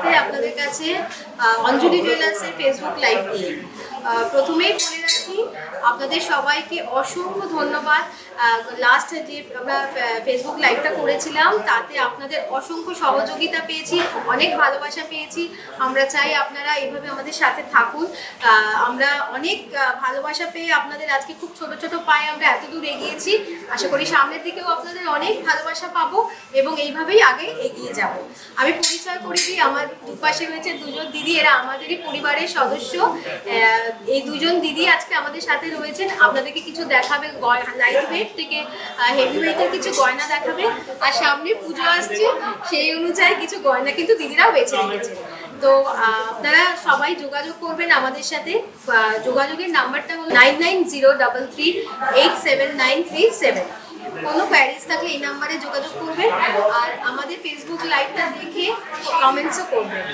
সাথে আপনাদের কাছে অঞ্জলি জুয়েলার্সের ফেসবুক লাইভ নিয়ে। প্রথমেই বলে রাখি আপনাদের সবাইকে অসংখ্য ধন্যবাদ। লাস্ট যে আমরা ফেসবুক লাইভটা করেছিলাম তাতে আপনাদের অসংখ্য সহযোগিতা পেয়েছি, অনেক ভালোবাসা পেয়েছি। আমরা চাই আপনারা এইভাবে আমাদের সাথে থাকুন। আমরা অনেক ভালোবাসা পেয়ে আপনাদের আজকে খুব ছোট ছোট পায়ে আমরা এত দূর এগিয়েছি। আশা করি সামনের দিকেও আপনাদের অনেক ভালোবাসা পাবো এবং এইভাবেই আগে এগিয়ে যাব। আমি পরিচয় করে দিই, আমার দুপাশে রয়েছে দুজন দিদি, এরা আমাদেরই পরিবারের সদস্য। এই দুজন দিদি আজকে আমাদের সাথে রয়েছেন, আপনাদেরকে কিছু দেখাবে, লাইট ওয়েট থেকে হেভি ওয়েটের কিছু গয়না দেখাবে। আর সামনে পুজো আসছে, সেই অনুযায়ী কিছু গয়না কিন্তু দিদিরাও বেছে রেখেছে। তো আপনারা সবাই যোগাযোগ করবেন আমাদের সাথে। যোগাযোগের নাম্বারটা হলো 9903387937। কোনো কোয়ারিজ থাকলে এই নাম্বারে যোগাযোগ করবেন আর আমাদের ফেসবুক লাইভটা দেখে কমেন্টসও করবেন।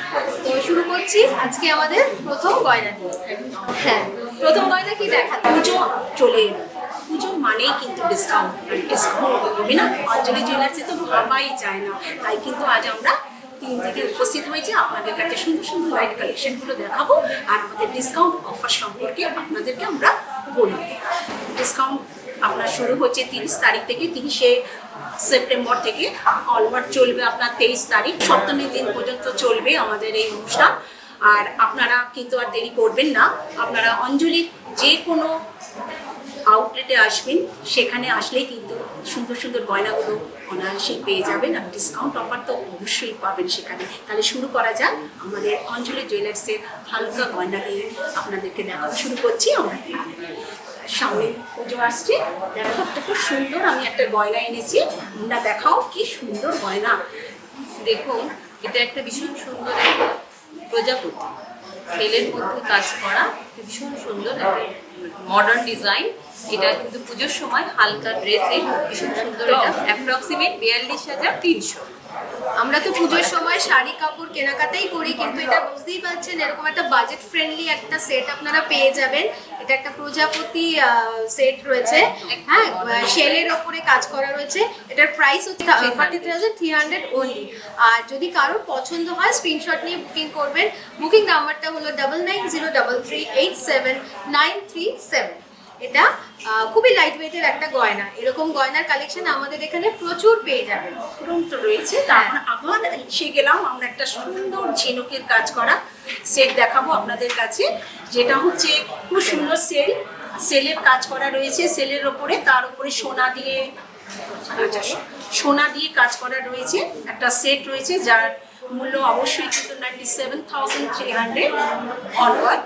তো শুরু করছি আজকে আমাদের প্রথম গয়না দিয়ে। হ্যাঁ, প্রথম গয়না কি দেখা? পুজো চলে এলো, পুজো মানেই কিন্তু ডিসকাউন্ট হবে না। অঞ্জলি জুয়েলার্সে তো ভাবাই যায় না, তাই কিন্তু আজ আমরা 3 দিকে উপস্থিত হয়েছি। আপনাদের কাছে সুন্দর সুন্দর লাইট কালেকশনগুলো দেখাবো আর আমাদের ডিসকাউন্ট অফার সম্পর্কে আপনাদেরকে আমরা বলবো। ডিসকাউন্ট আপনার শুরু হচ্ছে 30 তারিখ থেকে, 30শে সেপ্টেম্বর থেকে অলওভার চলবে আপনার 23 তারিখ, সপ্তমীর দিন পর্যন্ত চলবে আমাদের এই অনুষ্ঠান। আর আপনারা কিন্তু আর দেরি করবেন না, আপনারা অঞ্জলির যে কোনো আউটলেটে আসবেন, সেখানে আসলেই কিন্তু সুন্দর সুন্দর গয়নাগুলো অনায়াসেই পেয়ে যাবেন আর ডিসকাউন্ট অফার তো অবশ্যই পাবেন সেখানে। তাহলে শুরু করা যাক আমাদের অঞ্জলি জুয়েলার্সের হালকা গয়না দিয়ে আপনাদেরকে দেখানো শুরু করছি। আমরা সামনে পুজো আসছে, দেখো খুব সুন্দর আমি একটা গয়না এনেছি, তোমরা দেখাও কি সুন্দর গয়না। দেখুন, এটা একটা ভীষণ সুন্দর একটা প্রজাপতি সেলের মধ্যে কাজ করা, ভীষণ সুন্দর একটা মডার্ন ডিজাইন। এটা কিন্তু পুজোর সময় হালকা ড্রেসে ভীষণ সুন্দর। এটা অ্যাপ্রক্সিমেট 42,300। আমরা তো পুজোর সময় শাড়ি কাপড় কেনাকাটাই করি, কিন্তু এটা বুঝতেই পারছেন এরকম একটা বাজেট ফ্রেন্ডলি একটা সেট আপনারা পেয়ে যাবেন। এটা একটা প্রজাপতি সেট রয়েছে, হ্যাঁ, শেলের ওপরে কাজ করা রয়েছে। এটার প্রাইস হচ্ছে 40,300 অনলি। আর যদি কারোর পছন্দ হয় স্ক্রিনশট নিয়ে বুকিং করবেন। বুকিং নাম্বারটা হলো 9903387937। এটা খুবই লাইট ওয়েটের একটা গয়না। এরকম গয়নার কালেকশন আমাদের এখানে প্রচুর পেয়ে যাবেন। তো রয়েছে। তারপর আবার এসে গেলাম আমরা একটা সুন্দর ঝিনুকের কাজ করা সেট দেখাবো আপনাদের কাছে, যেটা হচ্ছে খুব সুন্দর সেলের কাজ করা রয়েছে। সেলের ওপরে তার উপরে সোনা দিয়ে কাজ করা রয়েছে। একটা সেট রয়েছে যার মূল্য অবশ্যই কিন্তু 97,300 অনওয়ার্ড।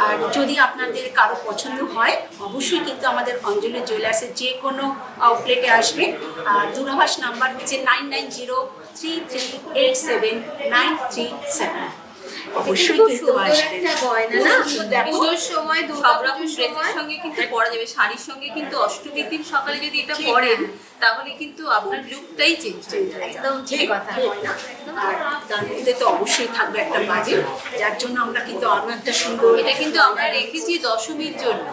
আর যদি আপনাদের কারো পছন্দ হয় অবশ্যই কিন্তু আমাদের অঞ্জলি জুয়েলার্সের যে কোনো আউটলেটে আসবে। আর দূরভাষ নাম্বার হচ্ছে 9903387937। অবশ্যই কিন্তু আসবেন। পুজোর সময় সব রকম ড্রেসের সঙ্গে কিন্তু পরা যাবে, শাড়ির সঙ্গে কিন্তু অষ্টমীর দিন সকালে যদি এটা পরেন তাহলে কিন্তু আপনার লুকটাই চেঞ্জ হয়ে যায়। একদম ঠিক কথা। আর তার মধ্যে তো অবশ্যই থাকবে একটা বাজেট, যার জন্য আমরা কিন্তু আরো একটা সুন্দর। এটা কিন্তু আমরা রেখেছি দশমীর জন্য।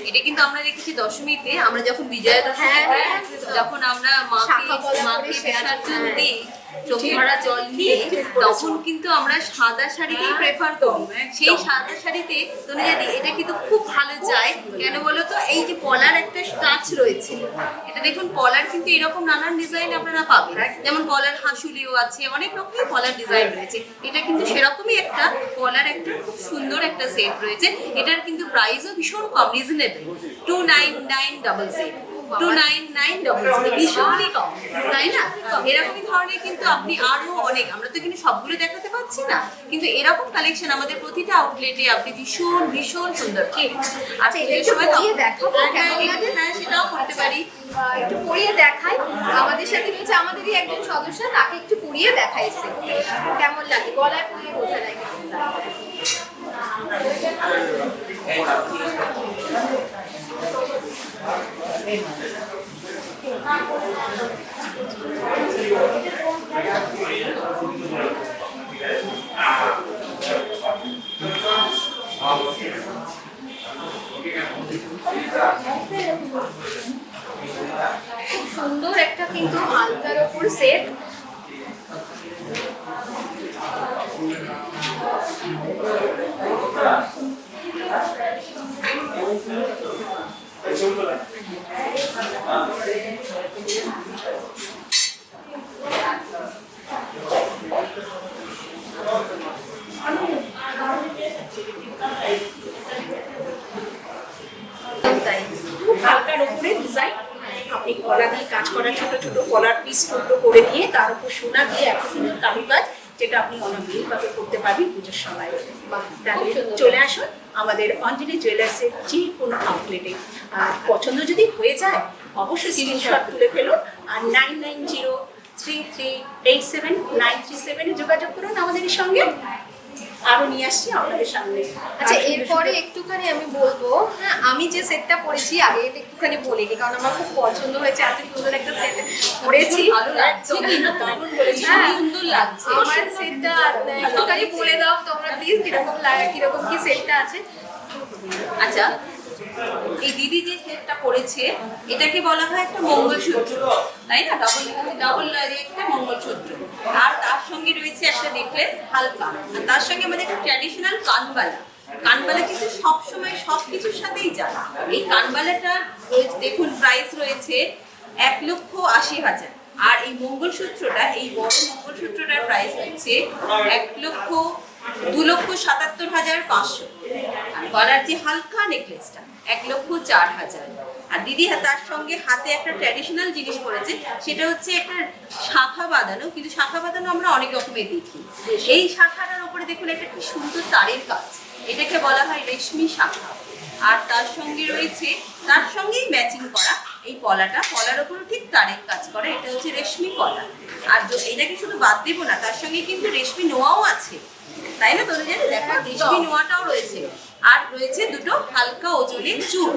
এটা কিন্তু আমরা রেখেছি দশমীতে, আমরা যখন বিজয়া দশমী যখন আমরা মাকে বিসর্জন দিই চোখ ভরা জল নিয়ে, তখন কিন্তু আমরা সাদা শাড়িতেই প্রেফার করি। সেই সাদা শাড়িতে তনুজাদি এটা কিন্তু খুব ভালো যায়। কেন বলো তো? এই যে পলার একটা কাজ রয়েছে, এটা দেখুন পলার কিন্তু এরকম নানান ডিজাইন আপনারা পাবেন। যেমন পলার হাঁসুলিও আছে, অনেক রকমের পলার ডিজাইন রয়েছে। এটা কিন্তু সেরকমই একটা পলার একটা খুব সুন্দর একটা সেট রয়েছে। এটার কিন্তু প্রাইসও ভীষণ কম, রিজনেবল, 29900। 29900 ভীষণই কম, তাই না? এরকমই ধরনের কিন্তু আপনি আরো অনেক, আমরা তো কিন্তু সবগুলো দেখাতে পাচ্ছি না, কিন্তু এরকম কালেকশন আমাদের প্রতিটা আউটলেটে আপনি ভীষণ ভীষণ সুন্দর। আচ্ছা, এর সময় হ্যাঁ সেটাও করতে পারি। একটু পরিয়ে দেখাই। আমাদের সাথে রয়েছে আমাদেরই একজন সদস্য, তাকে একটু পরিয়ে দেখাই কেমন লাগে। গলায় পরিয়ে বোঝা যায় খুব সুন্দর একটা কিন্তু হালকার ওপর সেট। কলা দিয়ে কাজ করা, ছোট ছোট কলার পিস টুকরো করে দিয়ে তার উপর সোনা দিয়ে এত সুন্দর কারুকাজ, যেটা আপনি অনাবিলভাবে করতে পারবেন পুজোর সময়। তাহলে চলে আসুন আমাদের অঞ্জলি জুয়েলার্সের যে কোনো আউটলেটে। আর পছন্দ যদি হয়ে যায় অবশ্যই স্ক্রিনশট তুলে ফেলুন, আর 9903387937 যোগাযোগ করুন আমাদের সঙ্গে। আরো নিয়ে আসছি আপনাদের সামনে। আচ্ছা, এরপরে একটুখানি আমি বলবো, হ্যাঁ আমি যে সেটটা পরেছি আগে এটা একটুখানি বলে দিই, কারণ আমার খুব পছন্দ হয়েছে, এত সুন্দর একটা সেট পরেছি, ভালো লাগছে, কিন্তু দারুণ বলেছি, হ্যাঁ, সুন্দর লাগছে। আমার সেটটা একটুখানি বলে দাও তোমরা প্লিজ, কিরকম লাগে, কিরকম কি সেটটা আছে। আচ্ছা, এই দিদি যে সেটটা করেছে এটাকে বলা হয় একটা মঙ্গলসূত্র, তাই না? ডাবল একটা মঙ্গলসূত্র, আর তার সঙ্গে রয়েছে একটা নেকলেস হালকা, আর তার সঙ্গে আমাদের একটা ট্র্যাডিশনাল কানবালা। কানবালা কিন্তু সবসময় সব কিছুর সাথেই যায়। এই কানবালাটা দেখুন প্রাইস রয়েছে 1,80,000, আর এই মঙ্গলসূত্রটা, এই বড় মঙ্গলসূত্রটার প্রাইস হচ্ছে 2,77,500। আর গলার যে হালকা নেকলেসটা 1,04,000। আর দিদি তার সঙ্গে হাতে একটা ট্র্যাডিশনাল জিনিস পরেছে, সেটা হচ্ছে একটা শাখা বাঁধানো, কিন্তু শাখা বাঁধানো আমরা অনেক রকমের দেখি। এই শাখাটার উপরে দেখুন একটা কি সুন্দর তারের কাজ, এটাকে বলা হয় রেশমি শাখা। আর তার সঙ্গে রয়েছে, তার সঙ্গেই ম্যাচিং করা এই পলাটা, পলার উপরও ঠিক তারের কাজ করা, এটা হচ্ছে রেশমি পলা। আর এটাকে শুধু বাদ দেবো না, তার সঙ্গে কিন্তু রেশমি নোয়াও আছে, তাই না? তোদের জানি দেখা রেশমি নোয়াটাও রয়েছে। আর রয়েছে দুটো হালকা ওজনের চুল।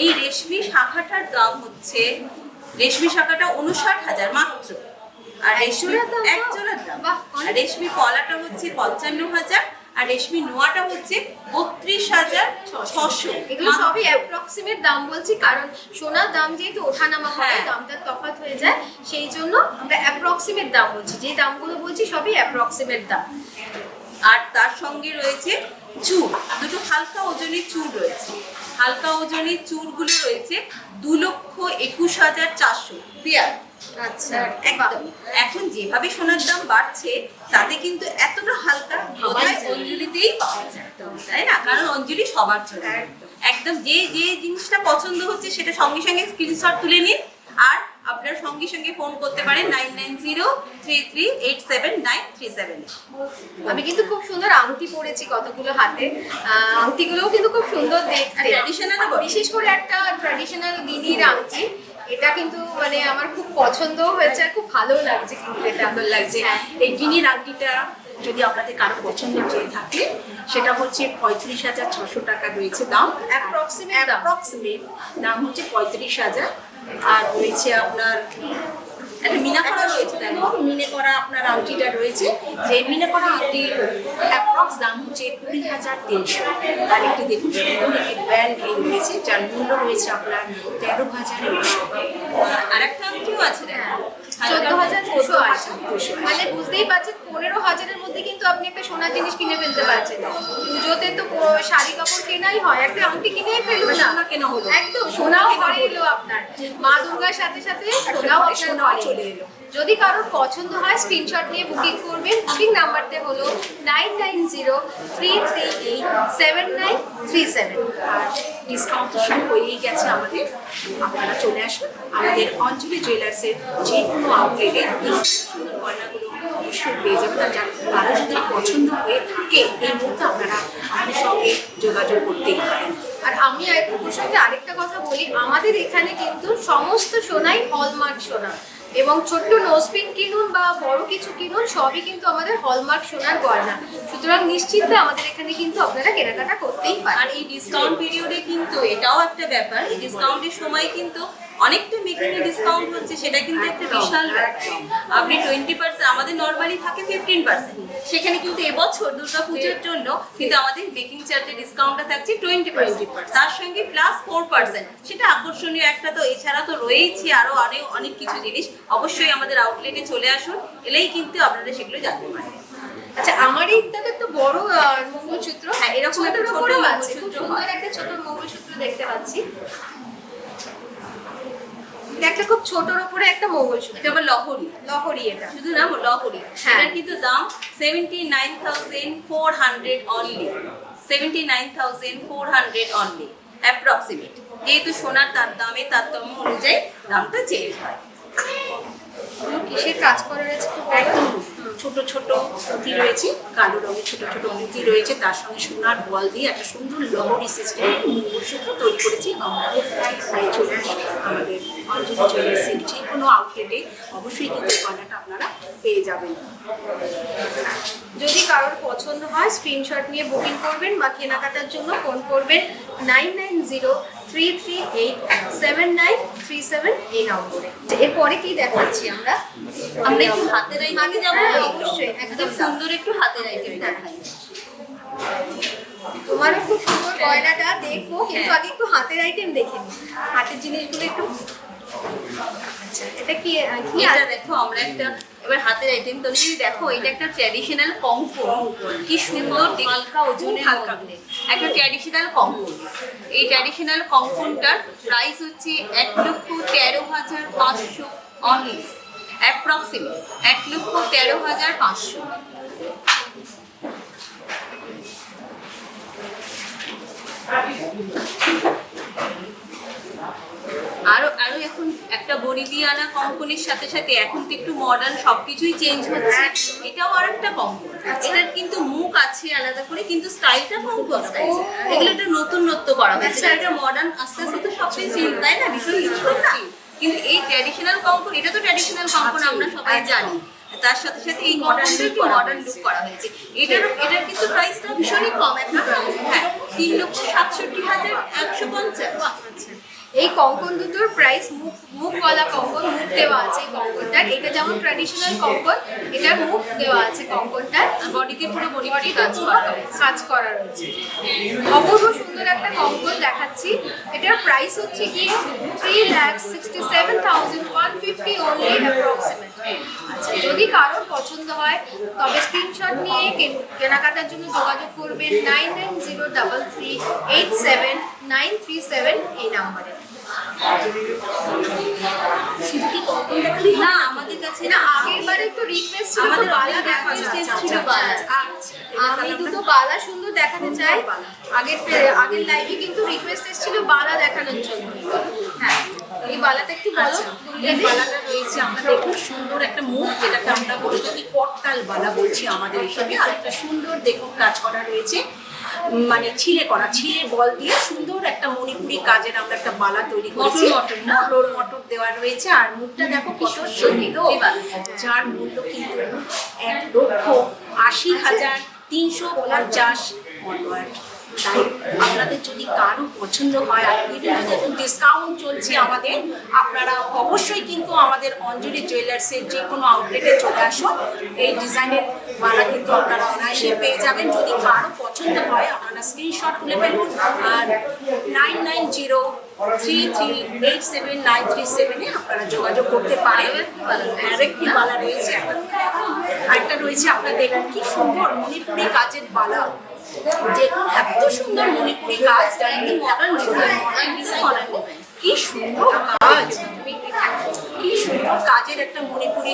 এই রেশমি শাখাটার দাম হচ্ছে, রেশমি শাখাটা 59,000 মাত্র। আর রেশমি এক জোড়ার দাম। আর রেশমি পলাটা হচ্ছে 55,000, আর রেশমি নোয়াটা হচ্ছে 32,600। এগুলো সবই অ্যাপ্রক্সিমেট দাম বলছি, কারণ সোনার দাম যেহেতু ওঠানামা হয়, দামটা তফাৎ হয়ে যায়, সেই জন্য আমরা অ্যাপ্রক্সিমেট দাম বলছি। যে দামগুলো বলছি সবই অ্যাপ্রক্সিমেট দাম। আর তার সঙ্গে রয়েছে চুল, দুটো হালকা ওজনের চুল রয়েছে। হালকা ওজনের চুলগুলো রয়েছে 2,21,400 পেয়ার। আচ্ছা, একদম। এখন যেভাবে সোনার দাম বাড়ছে, তাতে কিন্তু এতটা হালকা বোধহয় অঞ্জলিতেই পাওয়া যায়, তাই না? কারণ অঞ্জলি সবার জন্য। একদম যে যে জিনিসটা পছন্দ হচ্ছে সেটা সঙ্গে সঙ্গে স্ক্রিনশট তুলে নিন, আর আপনার সঙ্গে সঙ্গে ফোন করতে পারেন 9903387937। আমি কিন্তু খুব সুন্দর আংটি পরেছি কতগুলো হাতে, আংটিগুলোও কিন্তু খুব সুন্দর দেখতে, ট্র্যাডিশনাল, বিশেষ করে একটা ট্র্যাডিশনাল দিদির আংটি, এটা কিন্তু মানে আমার খুব পছন্দ হয়েছে, আর খুব ভালো লাগছে কিন্তু, এটা সুন্দর লাগছে। এই গিনির আংটিটা যদি আপনাদের কারো পছন্দ হয়ে থাকে, সেটা হচ্ছে 35,600 টাকা রয়েছে দাম, অ্যাপ্রক্সিমেট দাম হচ্ছে 35,000। আর রয়েছে আপনার একটা মিনা করা রয়েছে, দেখো মিনে করা আপনার আংটিটা রয়েছে, যে মিনে করা আংটির অ্যাপ্রক্স দাম হচ্ছে 20,300। আর একটি দেখুন সুন্দর একটি ব্যান্ড এই রয়েছে, যার মূল্য রয়েছে আপনার 13,900। আর একটা আংটিও আছে, দেখো 14,280। মানে বুঝতেই পারছেন 15,000-এর মধ্যে কিন্তু আপনি একটা সোনার জিনিস কিনে ফেলতে পারছেন। পুজোতে তো শাড়ি কাপড় কেনাই হয়, একটা আংটি কিনেই ফেলবেন, সোনা কেনা হলো, একদম সোনাও ঘরে এলো আপনার, মা দুর্গার সাথে সাথে সোনাও আপনার চলে এলো। যদি কারোর পছন্দ হয় স্ক্রিনশট নিয়ে বুকিং করবেন। বুকিং নাম্বারটা হলো 9903387937। আর ডিসকাউন্ট শুরু হয়েই গেছে আমাদের, আপনারা চলে আসুন আমাদের অঞ্জলি জুয়েলার্সের যে কোনো আউটলেটে। এই সুন্দর গয়নাগুলো অবশ্যই পেয়ে যাবেন, আর কারো যদি পছন্দ হয়ে থাকে এই মুহূর্তে আপনারা আমাদের সঙ্গে যোগাযোগ করতেই পারেন। আর আমি একটু প্রসঙ্গে আরেকটা কথা বলি, আমাদের এখানে কিন্তু সমস্ত সোনাই হলমার্ক সোনা, এবং ছোট্ট নোজপিন কিনুন বা বড় কিছু কিনুন, সবই কিন্তু আমাদের হলমার্ক সোনার গয়না। সুতরাং নিশ্চিন্তে আমাদের এখানে কিন্তু আপনারা কেনাকাটা করতেই পারেন। আর এই ডিসকাউন্ট পিরিয়ডে কিন্তু এটাও একটা ব্যাপার, এই ডিসকাউন্টের সময় কিন্তু অনেকটা মেকিং ডিসকাউন্ট হচ্ছে, সেটা কিন্তু একটা বিশাল ব্যাপার। আপনি 20%, আমাদের নর্মালি থাকে 15%, সেখানে কিন্তু এবছর দুর্গা পুজোর জন্য কিন্তু আমাদের মেকিং চার্জে ডিসকাউন্টটা থাকছে 20%, তার সঙ্গে প্লাস 4%। সেটা আকর্ষণীয় একটা। তো এছাড়া তো রয়েছে আরো অনেক কিছু জিনিস। অবশ্যই আমাদের আউটলেটে চলে আসুন, এলেই কিন্তু আপনারা সেগুলো জানতে পারেন। আচ্ছা, আমার এইটাতে একটা বড় মঙ্গলসূত্র, হ্যাঁ, এরকম একটা ছোট আছে, খুব সুন্দর একটা ছোট মঙ্গলসূত্র দেখতে পাচ্ছি। একটা খুব ছোটর উপরে একটা মঙ্গলসূত্র, এটা আবার লহরি, এটা শুধু নাম লহরি। হ্যাঁ। এটার কিন্তু দাম 79,400 অনলি, 79,400 অনলি। অ্যাপ্রক্সিমেট, যেহেতু সোনার তার দামে তারতম্য অনুযায়ী দামটা চেঞ্জ হয়। কিসের কাজ করা রয়েছে? একদম ছোট ছোট পুঁতি রয়েছে, কালো রঙের ছোট ছোট পুঁতি রয়েছে, তার সঙ্গে সোনার বল দিয়ে একটা সুন্দর লহরি সিস্টেমে মঙ্গলসূত্র তৈরি করেছি আমরা। তাই চলে আসি আমাদের অঞ্জলি জুয়েলার্সের যে কোনো আউটলেটে, অবশ্যই কিন্তু গয়নাটা আপনারা পেয়ে যাবেন। যদি কারোর পছন্দ হয় স্ক্রিনশট নিয়ে বুকিং করবেন বা কেনাকাটার জন্য ফোন করবেন 9903387937 এই নম্বরে। এরপরে কি দেখাচ্ছি আমরা? আমরা একটু হাতের আইটেমে যাবো। হ্যাঁ, অবশ্যই, একদম সুন্দর একটু হাতের আইটেম দেখাই। তোমারও খুব সুন্দর গয়নাটা দেখবো, কিন্তু আগে একটু হাতের আইটেম দেখে নিই। হাতের জিনিসগুলো একটু। এটা কি কি এটা আছে? দেখো, আমরা একটা এবার হাতের আইটেম তো যদি দেখো, এটা একটা ট্র্যাডিশনাল কঙ্কন, কি সুন্দর হালকা ওজনের মধ্যে একটা ট্র্যাডিশনাল কঙ্কন। এই ট্র্যাডিশনাল কঙ্কনটার প্রাইস হচ্ছে 1,13,500 অনলি, অ্যাপ্রক্সিমেট 1,13,500। আরো আরো এখন একটা বরিলিয়ানা কঙ্কনের সাথে সাথে এখন তো একটু মডার্ন সবকিছুই চেঞ্জ হচ্ছে। এটাও আর একটা কঙ্কন, এটার কিন্তু মুখ আছে আলাদা করে, কিন্তু স্টাইলটা কঙ্কন স্টাইল। এগুলো একটা নতুনত্ব করা হয়েছে, এটা মডার্ন আস্তে আস্তে তো সবকিছু চেঞ্জ, তাই না? ভীষণ ইউজফুল না? কিন্তু এই ট্র্যাডিশনাল কঙ্কন, এটা তো ট্র্যাডিশনাল কঙ্কন আমরা সবাই জানি, তার সাথে সাথে এই মডার্ন লুক করা হয়েছে। এটার কিন্তু প্রাইসটা ভীষণই কম, হ্যাঁ 3,67,150। এই কঙ্কন দুটোর প্রাইস, মুখ গলা কঙ্কন, মুখ দেওয়া আছে এই কঙ্কনটার। এটা যেমন ট্র্যাডিশনাল কঙ্কন, এটার মুখ দেওয়া আছে কঙ্কনটার, বডিতে পুরো বডিতে কাজ করা রয়েছে। অপূর্ব সুন্দর একটা কঙ্কন দেখাচ্ছি। এটার প্রাইস হচ্ছে কি 3,67,150 অনলি অ্যাপ্রক্সিমেট। আচ্ছা, যদি কারোর পছন্দ হয় তবে স্ক্রিনশট নিয়ে কেনাকাটার জন্য যোগাযোগ করবেন 9903387937 এই নাম্বারে। শুধু কি কঙ্কন দেখালেই না, আমাদের কাছে না, আগের বারে একটু রিকোয়েস্ট ছিল আমাদের তো বালা অনেক দেখানো request ছিল বালা। আমি দুটো বালা সুন্দর দেখাতে চাই। আগের লাইভে কিন্তু রিকোয়েস্ট এসেছিল বালা দেখানোর জন্য। হ্যাঁ, এই বালাটা একটু বলো। এই বালাটা রয়েছে, আমরা দেখুন সুন্দর একটা মুখ, যেটাকে আমরা বলে থাকি পটকাল বালা বলছি আমাদের এখানে। আর একটা সুন্দর দেখুন কাজ করা রয়েছে, মানে ছিলে বল দিয়ে সুন্দর একটা মণিপুরি কাজের আমরা একটা বালা তৈরি করেছি। মটর দেওয়া রয়েছে, আর মুখটা দেখো কত সুন্দর, যার মূল্য কিন্তু 1,80,350 অনওয়ার্ড। তাই আপনাদের যদি কারো পছন্দ হয়, আর যেহেতু ডিসকাউন্ট চলছে আমাদের, আপনারা অবশ্যই কিন্তু আমাদের অঞ্জলি জুয়েলার্সের যে কোনো আউটলেটে চলে আসুন। এই ডিজাইনের মালা কিন্তু আপনারা অনায়াসে পেয়ে যাবেন। যদি কারো পছন্দ হয় আপনারা স্ক্রিনশট তুলে ফেলুন, আর 9903387937 আপনারা যোগাযোগ করতে পারেন। আরেকটি বালা রয়েছে, একটা রয়েছে, আপনারা দেখুন কি সুন্দর মণিপুরি কাজের বালা। দেখুন এত সুন্দর মণিপুরি কাজ, কি সুন্দর কাজ, কি সুন্দর কাজের একটা মণিপুরি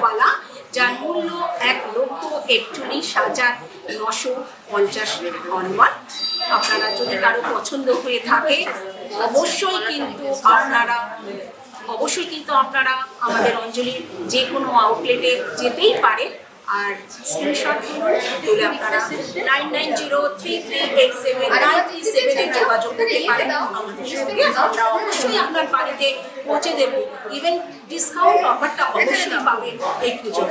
বালা, যার মূল্য 1,41,950 অনওয়ার্ড। আপনারা যদি কারো পছন্দ হয়ে থাকে অবশ্যই কিন্তু আপনারা আমাদের অঞ্জলির যে কোনো আউটলেটে যেতেই পারেন। আর স্ক্রিনশট তুলে আপনারা 9903387937 যোগাযোগ করতে পারেন আমাদের সঙ্গে। আমরা অবশ্যই আপনার বাড়িতে পৌঁছে দেব। ইভেন ডিসকাউন্ট অফারটা অবশ্যই পাবেন এই পুজো।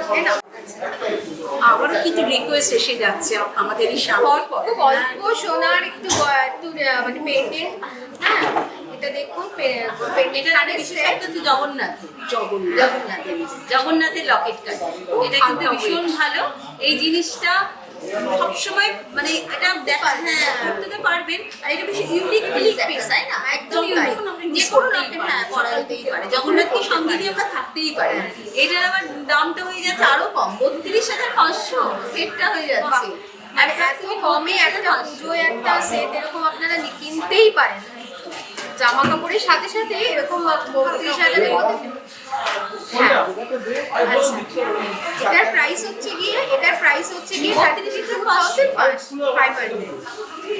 আবারও কিন্তু রিকোয়েস্ট এসে যাচ্ছে আমাদের এই খুব অল্প সোনার একটু মানে পেন্ডেন্ট। হ্যাঁ, এটা দেখুন জগন্নাথের লকেট কাজ, এটা কিন্তু ভীষণ ভালো। এই জিনিসটা সবসময় মানে এটা দেখা, হ্যাঁ করতে পারবেন। আর এটা বেশি ইউনিক পিস, তাই না? একদম ইউনিক, যে কোনো লকেট হ্যাঁ পরা যেতেই পারে। জগন্নাথকে সঙ্গে নিয়ে আমরা থাকতেই পারি। এটার আবার দামটা হয়ে যাচ্ছে আরো কম, 32,500 সেটটা হয়ে যাচ্ছে। আর এত কমে একটা পুজোয় একটা সেট এরকম আপনারা কিনতেই পারেন। জামা কাপড়ের সাথে সাথে এরকম 32,000-এর মধ্যে। হ্যাঁ, আচ্ছা, এটার প্রাইস হচ্ছে গিয়ে 32,000 2500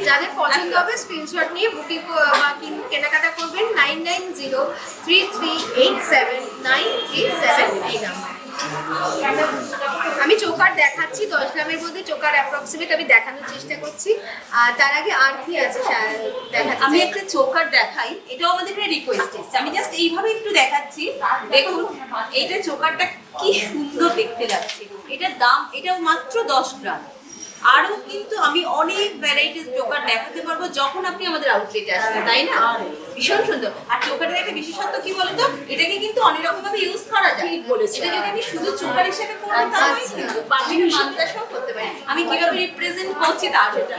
যাদের পছন্দ হবে স্ক্রিনশট নিয়ে বুকিং বা কেনাকাটা করবেন 9903387937 এই নাম্বার। আমি চোকার দেখাচ্ছি 10 গ্রামের মধ্যে চোকার অ্যাপ্রক্সিমেট আমি দেখানোর চেষ্টা করছি। আর তার আগে আর কি আছে দেখাচ্ছি? আমি একটা চোকার দেখাই, এটাও আমাদের একটা রিকোয়েস্ট এসেছে, আমি জাস্ট এইভাবে একটু দেখাচ্ছি। দেখুন এইটা চোকারটা কি সুন্দর দেখতে লাগছে, এটার দাম এটাও মাত্র 10 গ্রাম। আরও কিন্তু আমি অনেক ভ্যারাইটিস চোকার দেখাতে পারবো যখন আপনি আমাদের আউটলেটে আসবেন, তাই না? ভীষণ সুন্দর। আর চোকারের একটা বিশেষত্ব কি বলতো, এটাকে কিন্তু অনেক রকম ভাবে ইউজ করা যায়। ঠিক বলেছো। এটা যদি আমি শুধু চোকার হিসেবে করবো তাহলে কিন্তু বাকির মাদ্রাসাও করতে পারি। আমি কিভাবে রিপ্রেজেন্ট করছি তার জন্য,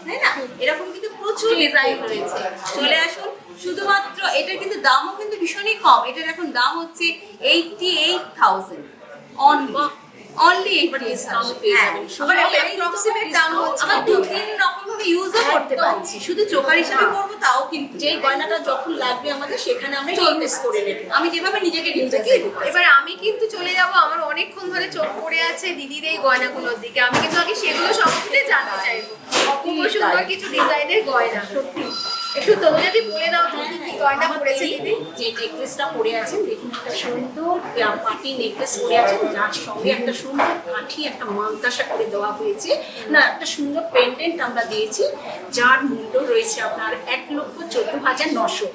তাই না? এরকম কিন্তু প্রচুর ডিজাইন রয়েছে, চলে আসুন। শুধুমাত্র এটার কিন্তু দামও কিন্তু ভীষণই কম। এটার এখন দাম হচ্ছে 88,000 অনলি 88,000 পেয়ে যাবেন। আবার অ্যাপ্রক্সিমেট দাম হচ্ছে আবার 2-3 রকম ভাবে ইউজও করতে পারছি, শুধু চোকার হিসেবে করবো তাও কিন্তু যেই গয়নাটা যখন লাগবে আমাদের সেখানে আমরা চলবে ইউজ করে নেব। আমি যেভাবে নিজেকে এবার আমি কিন্তু চলে যাব আমার অনেকক্ষণ ধরে চোখ পড়ে আছে দিদির এই গয়নাগুলোর দিকে। আমি কিন্তু আগে সেগুলো সম্বন্ধে জানতে চাইবো। অপূর্ব সুন্দর কিছু ডিজাইনের গয়না, সত্যি একটু তোমরা যদি বলে দাও তো কি কি গয়না পড়েছে দিদি? যে নেকলেসটা পরে আছেন দেখুন, একটা সুন্দর পাটি নেকলেস পরে আছেন, যার সঙ্গে একটা সুন্দর কাঠি একটা মান্তাসা করে দেওয়া হয়েছে, না একটা সুন্দর পেন্ডেন্ট আমরা দিয়েছি, যার মূল্য রয়েছে আপনার 1,14,900।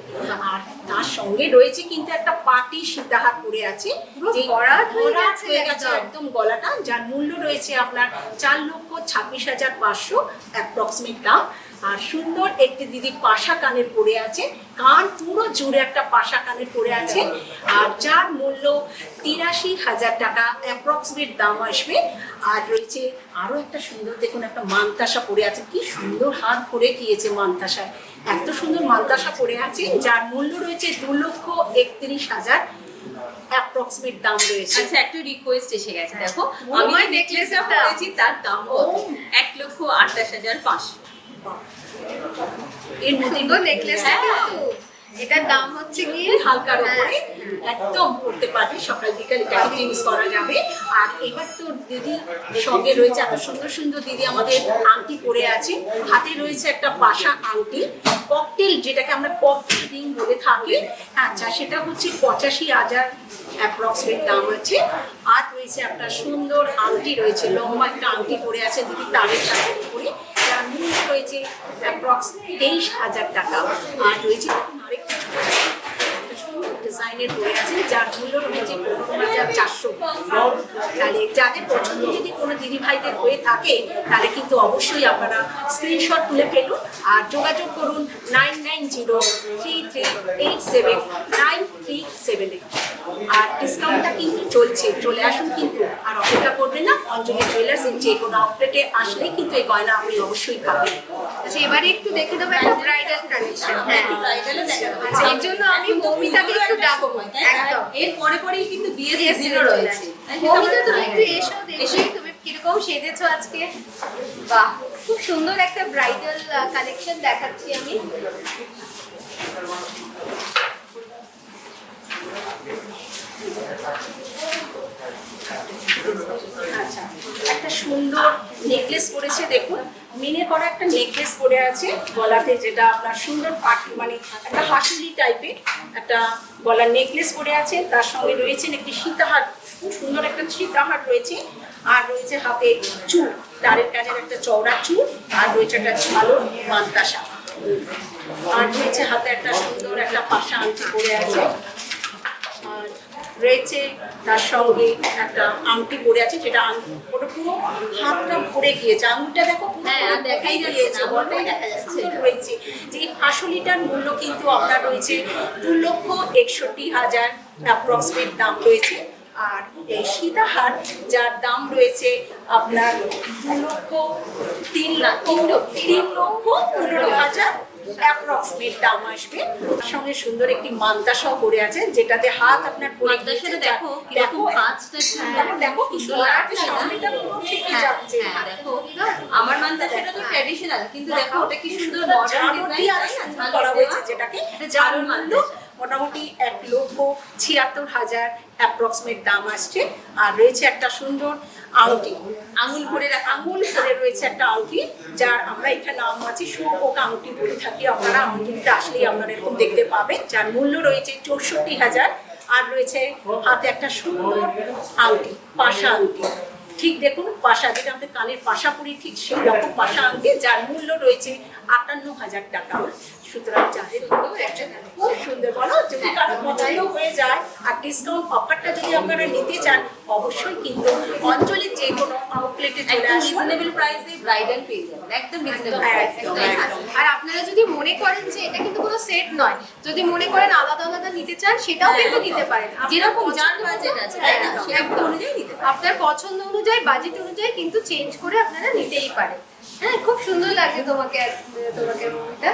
আর তার সঙ্গে রয়েছে কিন্তু একটা পাটি সীতাহার পরে আছে, যে ভরাট হয়ে হয়ে গেছে গেছে একদম গলাটা, যার মূল্য রয়েছে আপনার 4,26,500 অ্যাপ্রক্সিমেট দাম। আর সুন্দর একটি দিদি পাশা কানের পরে আছে, কান পুরো জুড়ে একটা পাশা কানের পরে আছে, আর যার মূল্য 83,000 টাকা অ্যাপ্রক্সিমেট দাম আসবে। আর রয়েছে আরো একটা সুন্দর, দেখুন একটা মান্তাসা পরে আছে, কি সুন্দর হাত পরে গিয়েছে মান্তাসায়, এত সুন্দর মান্তাসা পরে আছে, যার মূল্য রয়েছে 2,31,000 অ্যাপ্রক্সিমেট দাম রয়েছে। আচ্ছা একটা রিকোয়েস্ট এসে গেছে, দেখো আমি যে নেকলেসটা পরেছি তার দাম কত? 1,28,500। এর মধ্যে সুন্দর নেকলেসটা কিন্তু এটার দাম হচ্ছে কি হালকার উপরে একদম পড়তে পারবে, সকাল বিকাল এটাকে ইউজ করা যাবে। আর এবার তো দিদি সঙ্গে রয়েছে এত সুন্দর সুন্দর দিদি আমাদের আংটি পরে আছে, হাতে রয়েছে একটা পাশা আংটি, ককটেল যেটাকে আমরা ককটেল রিং বলে থাকি। আচ্ছা সেটা হচ্ছে 85,000 অ্যাপ্রক্সিমেট দাম আছে। আর রয়েছে একটা সুন্দর আংটি রয়েছে, লম্বা একটা আংটি পরে আছে দিদি তারের সাথে উপরে, যার মূল্য রয়েছে অ্যাপ্রক্স 23,000 টাকা। আর রয়েছে আরেকটা ডিজাইনের পরে আছে, যার মূল্য রয়েছে 15,400। তাহলে যাদের পছন্দ যদি কোনো দিদি ভাইদের হয়ে থাকে তাহলে কিন্তু অবশ্যই আপনারা স্ক্রিনশট তুলে ফেলুন আর যোগাযোগ করুন 9903387937। আর ডিসকাউন্টটা কিন্তু চলছে, চলে আসুন কিন্তু, আর অপেক্ষা করবেন না। অঞ্জলি জুয়েলার্সের যে কোনো আউটলেটে আসলেই কিন্তু এই গয়না আপনি অবশ্যই পাবেন। আচ্ছা এবারে একটু দেখে দেবো একটা ব্রাইডাল কালেকশন। হ্যাঁ সেই জন্য আমি মৌমিতাকে একটু ডাকবো। একদম এর পরে পরেই কিন্তু বিয়ে সিজনও রয়েছে। মৌমিতা তুমি একটু এসো, দেখি তুমি কিরকম সেজেছো আজকে। বাহ খুব সুন্দর একটা ব্রাইডাল কালেকশন দেখাচ্ছি আমি। আচ্ছা একটা সুন্দর নেকলেস পরেছে, দেখুন মিনে করা একটা নেকলেস পরে আছে গলাতে, যেটা আপনার সুন্দর পাটি মানে একটা হাসুলি টাইপের একটা গলার নেকলেস পরে আছে, তার সঙ্গে রয়েছে একটি সীতাহার, সুন্দর একটা সীতাহার রয়েছে। আর রয়েছে হাতে চুল, তারের কাজের একটা চওড়া চুল, আর রয়েছে একটা ঝালোর মান্তাসা, আর রয়েছে হাতে একটা সুন্দর একটা পাশা আংটি পরে আছে। আর রয়েছে তার সঙ্গে একটা আংটি পরে আছে, যেটা ওটা পুরো হাতটা ভরে গিয়েছে, আঙুলটা দেখো দেখাই যাচ্ছে, বলটাই দেখা যাচ্ছে। রয়েছে যে হাসুলিটার মূল্য কিন্তু আপনার রয়েছে 2,61,000 অ্যাপ্রক্সিমেট দাম রয়েছে। আর এই সীতাহার যার দাম রয়েছে আপনার 3,15,000 অ্যাপ্রক্সিমেট দাম আসবে। তার সঙ্গে সুন্দর একটি মান্তাসাও পরে আছে, যেটাতে হাত আপনার পরে গিয়েছে, দেখো কিরকম কাজটা, দেখো কি সুন্দর সামনেটা পুরো থেকে যাচ্ছে। দেখো আমার মান্তাসাটা তো ট্র্যাডিশনাল, কিন্তু দেখো ওটা কি সুন্দর মডার্ন ডিজাইন করা হয়েছে, যেটাকে ঝালুর মান্তাসা মোটামুটি 1,76,000 অ্যাপ্রক্সিমেট দাম আসছে। আর রয়েছে একটা সুন্দর আংটি, আঙুল ভরে রয়েছে একটা আংটি, যার আমরা এখানে নাম আছে শুয়োপোকা আংটি বলে থাকি। আপনারা আংটিতে আসলেই আপনারা এরকম দেখতে পাবেন, যার মূল্য রয়েছে 64,000। আর রয়েছে হাতে একটা সুন্দর আংটি, পাশা আংটি, ঠিক দেখুন পাশা, যেটা আমাদের কানের পাশা পরি ঠিক সেই রকম পাশা আংটি, যার মূল্য রয়েছে 58,000 টাকা। সুতরাং যাদের খুব সুন্দর, বলো যদি কারো পছন্দ হয়ে যায় আর ডিসকাউন্ট অফারটা যদি আপনারা নিতে চান, অবশ্যই কিন্তু অঞ্চলের যে কোনো আউটলেটে চলে আসুন, রিজনেবল প্রাইসে ব্রাইডাল পেয়ে যাবেন, একদম রিজনেবল প্রাইসে। আর আপনারা যদি মনে করেন যে এটা কিন্তু কোনো সেট নয়, যদি মনে করেন আলাদা আলাদা নিতে চান সেটাও কিন্তু নিতে পারেন, যেরকম যার বাজেট আছে তাই না, সেরকম অনুযায়ী নিতে পারেন। আপনার পছন্দ অনুযায়ী বাজেট অনুযায়ী কিন্তু চেঞ্জ করে আপনারা নিতেই পারেন। হ্যাঁ, খুব সুন্দর লাগে তোমাকে এটা।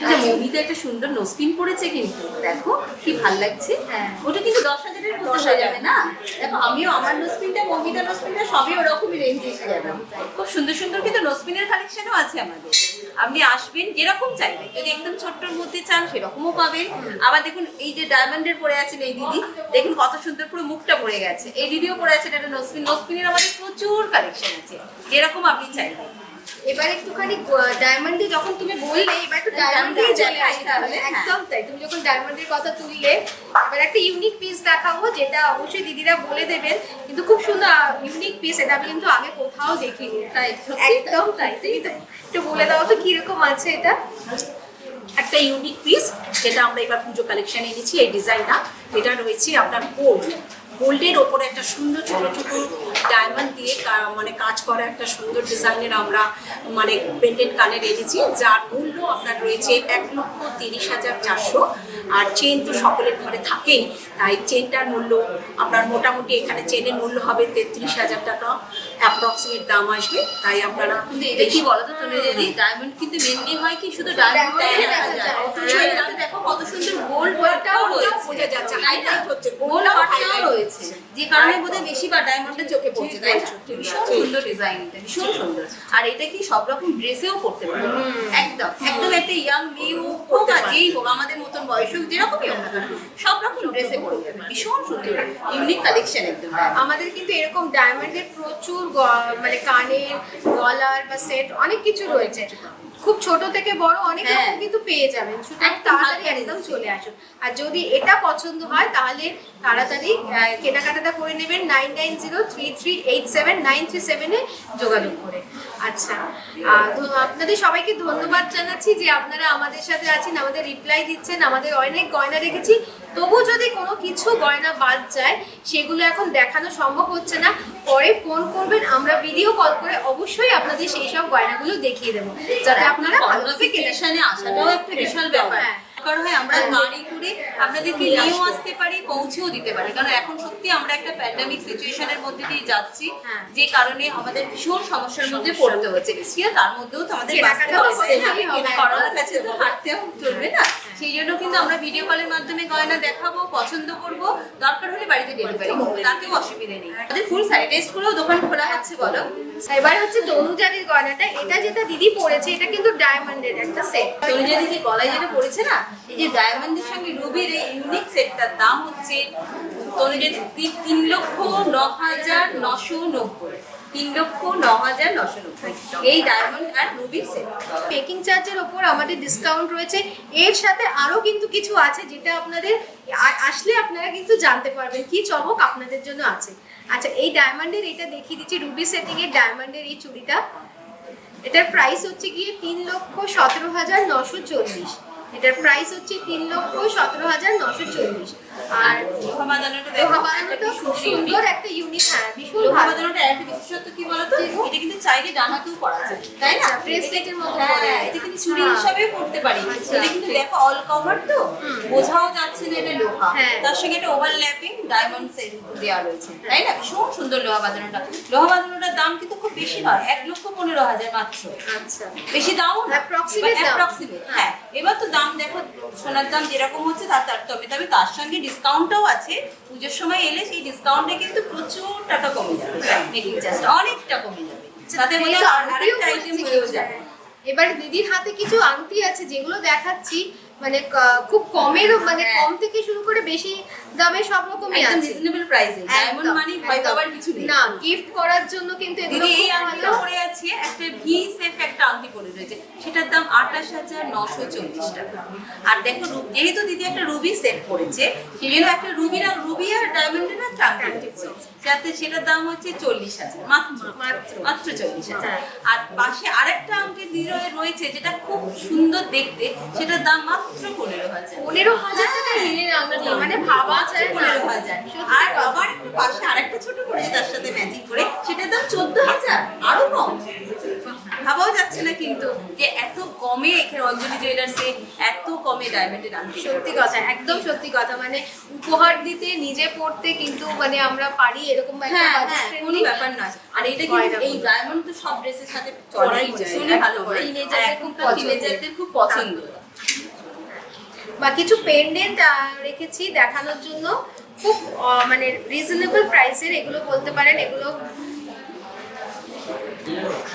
আচ্ছা, মৌমিতা একটা সুন্দর নোসপিন পড়েছে কিন্তু, দেখো কি ভাল লাগছে। হ্যাঁ। ওটা কিন্তু 10,000-এর মধ্যে হয়ে যাবে না? দেখো আমিও আমার নোসপিনটা, মৌমিতা নোসপিনটা সবই ওরকমই রেঞ্জে এসে যাবে। খুব সুন্দর সুন্দর কিন্তু নোসপিনের কালেকশনও আছে আমাদের। আপনি আসবেন যেরকম চাইবেন, যদি একদম ছোট্টর মধ্যে চান সেরকমও পাবেন। আবার দেখুন এই যে ডায়মন্ডের পরে আছেন এই দিদি, দেখুন কত সুন্দর পুরো মুখটা পড়ে গেছে। এই দিদিও পরে আছেন একটা নোসপিনের আমাদের প্রচুর কালেকশন আছে, যেরকম আপনি চাইবেন। এবার একটুখানি ডায়মন্ডে যখন তুমি বললে, এবার একটু ডায়মন্ডে চলে আসি তাহলে। একদম তাই, তুমি যখন ডায়মন্ডের কথা তুললে, এবার একটা ইউনিক পিস দেখাবো, যেটা অবশ্যই দিদিরা বলে দেবেন, কিন্তু খুব সুন্দর ইউনিক পিস। এটা আমি কিন্তু আগে কোথাও দেখিনি। তাই একদম তাই, তুমি তো একটু বলে দাও তো কিরকম আছে এটা। একটা ইউনিক পিস, যেটা আমরা এবার পুজো কালেকশনে এনেছি। এই ডিজাইনটা, এটা রয়েছে আপনার গোল্ডের ওপরে একটা সুন্দর ছোট ছোট ডায়মন্ড দিয়ে মানে কাজ করা একটা সুন্দর ডিজাইনের আমরা মানে পেন্ডেন্ট কানের এনেছি, যার মূল্য আপনার রয়েছে 1,30,400। আর চেন তো সকলের ঘরে থাকেই, তাই চেনটার মূল্য আপনার মোটামুটি এখানে চেনের মূল্য হবে 33,000 টাকা অ্যাপ্রক্সিমেট দাম আসবে। তাই আপনারা কিন্তু এটা কি বলতো তুমি, যদি ডায়মন্ড কিন্তু মেনলি হয় কি শুধু ডায়মন্ডটাই দেখা যায়, অথচ এটাতে দেখো কত সুন্দর গোল্ড ওয়ার্কটাও রয়েছে, বোঝা যাচ্ছে হাইলাইট হচ্ছে, গোল্ড ওয়ার্কটাও রয়েছে, যে কারণে বোধহয় বেশি বা ডায়মন্ডের চোখে পড়ছে, তাই না? ভীষণ সুন্দর ডিজাইন, এটা ভীষণ সুন্দর। আর এটা কি সব রকম ড্রেসেও পড়তে পারবে, একদম একদম একটা ইয়াং মেয়ে হোক আর যেই হোক, আমাদের মতন বয়স হোক, যেরকমই হোক না কেন, সব রকম ড্রেসে পড়ে যাবে। ভীষণ সুন্দর ইউনিক কালেকশন একদম। আমাদের কিন্তু এরকম ডায়মন্ডের প্রচুর মানে কানের, গলার বা সেট অনেক কিছু রয়েছে, খুব ছোট থেকে বড় অনেক রকম কিন্তু পেয়ে যাবেন। সুতরাং তাড়াতাড়ি একদম চলে আসুন। আর যদি এটা পছন্দ হয় তাহলে তাড়াতাড়ি কেনাকাটাটা করে নেবেন 9903387937-এ যোগাযোগ করে। আচ্ছা, তো আপনাদের সবাইকে ধন্যবাদ জানাচ্ছি যে আপনারা আমাদের সাথে আছেন, আমাদের রিপ্লাই দিচ্ছেন। আমাদের অনেক গয়না রেখেছি, তবু যদি কোনো কিছু গয়না বাদ যায়, সেগুলো এখন দেখানো সম্ভব হচ্ছে না, পরে ফোন করবেন, আমরা ভিডিও কল করে অবশ্যই আপনাদের সেই সব গয়নাগুলো দেখিয়ে দেবো, যাতে আপনারা ভালোভাবে কেনাশানে আসাটাও একটা বিশাল ব্যাপার। দরকার হয় আমরা গাড়ি করে আপনাদেরকে নিয়েও আসতে পারি, পৌঁছেও দিতে পারি, কারণ এখন সত্যি আমরা একটা প্যান্ডামিক সিচুয়েশনের মধ্যে দিয়ে যাচ্ছি, যে কারণে আমাদের ভীষণ সমস্যার মধ্যে পড়তে হচ্ছে। তার মধ্যেও তো আমাদের করোনার কাছে তো হাঁটতেও চলবে না, সেই জন্য কিন্তু আমরা ভিডিও কলের মাধ্যমে গয়না দেখাবো, পছন্দ করব, দরকার হলে বাড়িতে ডেলিভারি করবো, তাতেও অসুবিধা নেই। আমাদের ফুল স্যানিটাইজ করেও দোকান খোলা হচ্ছে। বলো, এবার হচ্ছে তনুজাদির গয়নাটা, এটা যেটা দিদি পরেছে এটা কিন্তু ডায়মন্ডের একটা সেট। তনুজা দিদি গলায় যেটা পড়েছে না, এই যে ডায়মন্ডের সঙ্গে রুবির এই ইউনিক সেটটার দাম হচ্ছে তনুজা 3,09,990, 3,09,990 এই ডায়মন্ড আর রুবির সেট। মেকিং চার্জের ওপর আমাদের ডিসকাউন্ট রয়েছে, এর সাথে আরো কিন্তু কিছু আছে যেটা আপনাদের আসলে আপনারা কিন্তু জানতে পারবেন কি চমক আপনাদের জন্য আছে। আচ্ছা, এই ডায়মন্ডের এটা দেখিয়ে দিচ্ছি, রুবি সেটিং এর ডায়মন্ডের এই চুড়িটা, এটার প্রাইস হচ্ছে গিয়ে 3,17,940। এটার প্রাইস হচ্ছে 3,17,940। আর লোহা বাঁধানোটা খুব সুন্দর একটা ইউনিক, হ্যাঁ ভীষণ লোহা ভালো। বাঁধানোটা একটা বিশেষত্ব কি বলতো, এটা কিন্তু চাইলে ডানাতেও পরা যায়, তাই না? ব্রেসলেটের মতো হ্যাঁ, করে। এটা কিন্তু চুড়ি হিসাবেও পড়তে পারি। এটা কিন্তু দেখো অল কভার, তো বোঝাও যাচ্ছে না এটা লোহা, তার সঙ্গে একটা ওভারল্যাপিং ডায়মন্ড সেট দেওয়া রয়েছে, তাই না? ভীষণ সুন্দর লোহা বাঁধানোটা। লোহা বাঁধানোটার দাম কিন্তু খুব বেশি নয়, 1,15,000 মাত্র। আচ্ছা, বেশি দামও না, Approximate দাম। approximate, হ্যাঁ। এবার তো দাম দেখো, সোনার দাম যেরকম হচ্ছে তার তবে তার সঙ্গে ডিসকাউন্টও আছে। পুজোর সময় এলে সেই ডিসকাউন্টে কিন্তু প্রচুর টাকা কমে যাবে, মেকিং চার্জটা অনেকটা কমে যাবে, তাতে মনে হয় আরেকটা আইটেম হয়েও যাবে। এবার দিদির হাতে কিছু আংটি আছে যেগুলো দেখাচ্ছি, মানে খুব কমেরও মানে কম থেকে শুরু করে বেশি দামে সব রকমই একদম আছে। রিজনেবল প্রাইসে। ডায়মন্ড মানে ভয় পাওয়ার কিছু নেই। না, গিফট করার জন্য কিন্তু এগুলো দিদি এই খুব আংটিটা ভালো। পরে আছে, একটা ভি সেফ একটা আংটি পরে রয়েছে, সেটার দাম 28,940 টাকা। আর দেখো যেহেতু দিদি একটা রুবি সেট পরেছে, সেই জন্য একটা রুবি আর ডায়মন্ডের একটা আংটি পরেছে, যাতে সেটার দাম হচ্ছে 40,000 মাত্র 40,000। আর পাশে আরেকটা আংটি রয়েছে যেটা খুব সুন্দর দেখতে, সেটার দাম মাত্র 15,000। 15,000 টাকা হিরের আংটি, মানে ভাবা যায় না। 15,000। আর আবার একটু পাশে আরেকটা ছোট পড়েছে তার সাথে ম্যাচিং করে, সেটার দাম 14,000, আরো কম। ভাবাও যাচ্ছে না কিন্তু যে এত কমে এখানে অঞ্জলি জুয়েলার্সে এত কমে ডায়মন্ডের আংটি। সত্যি কথা, একদম সত্যি কথা, মানে উপহার দিতে নিজে পড়তে কিন্তু মানে আমরা পারি এরকম একটা হ্যাঁ budget হ্যাঁ, friendly। কোনো ব্যাপার নয়। আর এটা কিন্তু এই ডায়মন্ড তো সব ড্রেসের সাথে পরাই যায়, শুনে ভালো করে। Teenagerদের খুব পছন্দ। টিনেজারদের খুব পছন্দ। বা কিছু পেন্ডেন্ট রেখেছি দেখানোর জন্য, খুব মানে রিজনেবল প্রাইসের, এগুলো বলতে পারেন এগুলো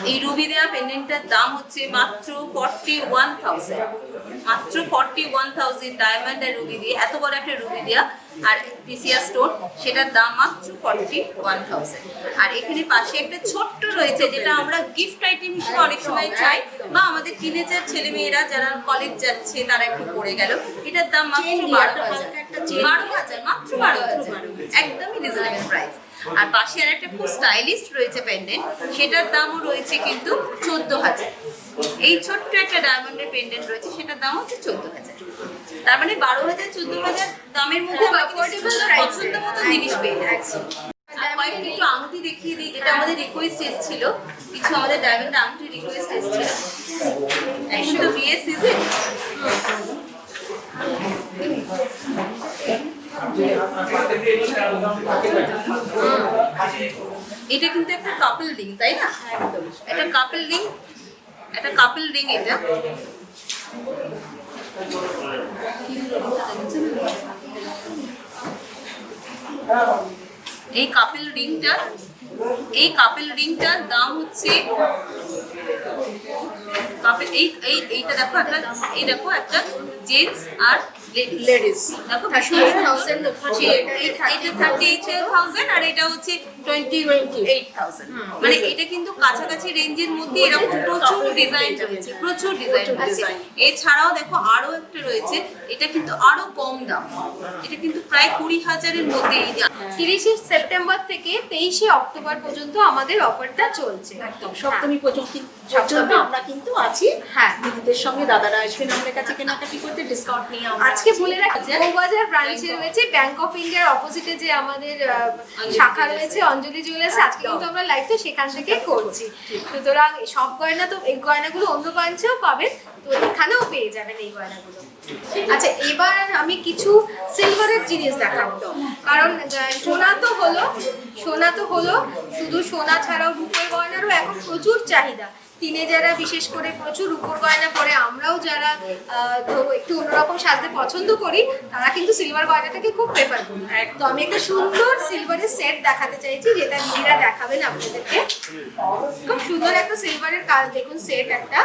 এই রুবি দেওয়া পেন্ডেন্টটার দাম হচ্ছে মাত্র 41,000, মাত্র 41,000। ডায়মন্ড আর রুবি দিয়ে এত বড় একটা রুবি দেওয়া আর পিসিআর স্টোন, সেটার দাম মাত্র 41,000। আর এখানে পাশে একটা ছোট্ট রয়েছে যেটা আমরা গিফট আইটেম হিসেবে অনেক সময় চাই, বা আমাদের টিনেজার ছেলে মেয়েরা যারা কলেজ যাচ্ছে তারা একটু পড়ে গেল, এটার দাম মাত্র 12,000, মাত্র 12,000, একদমই রিজনেবল প্রাইস। আর পাশে আর একটা খুব স্টাইলিশ রয়েছে পেন্ডেন্ট, সেটার দামও রয়েছে কিন্তু 14,000। এই ছোট্ট একটা ডায়মন্ডের পেন্ডেন্ট রয়েছে, সেটার দাম হচ্ছে 14,000। তার মানে 12,000 14,000 দামের মধ্যে affordable পছন্দ মতো জিনিস পেয়ে যাচ্ছে। আর কয়েকটা একটু আংটি দেখিয়ে দিই, যেটা আমাদের রিকোয়েস্ট এসেছিল, কিছু আমাদের ডায়মন্ড আংটি রিকোয়েস্ট এসেছিল। এখন তো বিয়ে সিজন, এটা কিন্তু একটা কাপল রিং, তাই না? একদম এটা কাপল রিং, এটা কাপল রিং। এটা এই কাপল রিংটার দাম হচ্ছে এইটা দেখো একটা, এই দেখো একটা জেন্টস আর লেডিস, দেখো 38,000 এটা 38,000 আর এটা হচ্ছে 28,000। মানে এটা কিন্তু কাছাকাছি রেঞ্জের মধ্যে এরকম প্রচুর ডিজাইন রয়েছে, প্রচুর ডিজাইন আছে। এছাড়াও দেখো আরো একটা রয়েছে, এটা কিন্তু আরো কম দাম, এটা কিন্তু প্রায় 20,000-এর মধ্যে। এই 30শে সেপ্টেম্বর থেকে 23শে অক্টোবর পর্যন্ত আমাদের অফারটা চলছে। একদম সপ্তমী পর্যন্ত আমরা কিন্তু আছি। হ্যাঁ, দিদিদের সঙ্গে দাদারা আসবেন আমাদের কাছে কেনাকাটি করতে, ডিসকাউন্ট নিয়ে আমরা আজকে বলে রাখছি বউবাজার ব্রাঞ্চে রয়েছে, ব্যাংক অফ ইন্ডিয়ার অপোজিটে যে আমাদের শাখা রয়েছে অঞ্জলি জুয়েলার্স, আজকে কিন্তু আমরা লাইভটা সেখান থেকে করছি। সুতরাং সব গয়না তো, এই গয়নাগুলো অন্য ব্রাঞ্চেও পাবেন, তো এখানেও পেয়ে যাবেন এই গয়নাগুলো। আচ্ছা, এবার আমি কিছু সিলভারের জিনিস দেখাবো, কারণ সোনা তো হলো, শুধু সোনা ছাড়াও রূপোর গয়নারও এখন প্রচুর চাহিদা। টিনেজাররা বিশেষ করে প্রচুর রূপোর গয়না পরে, আমরাও যারা একটু অন্যরকম সাজতে পছন্দ করি তারা কিন্তু সিলভার গয়নাটাকে খুব প্রেফার করি। তো আমি একটা সুন্দর সিলভারের সেট দেখাতে চাইছি, যেটা দিদিরা দেখাবেন আপনাদেরকে। খুব সুন্দর একটা সিলভারের দেখুন সেট একটা,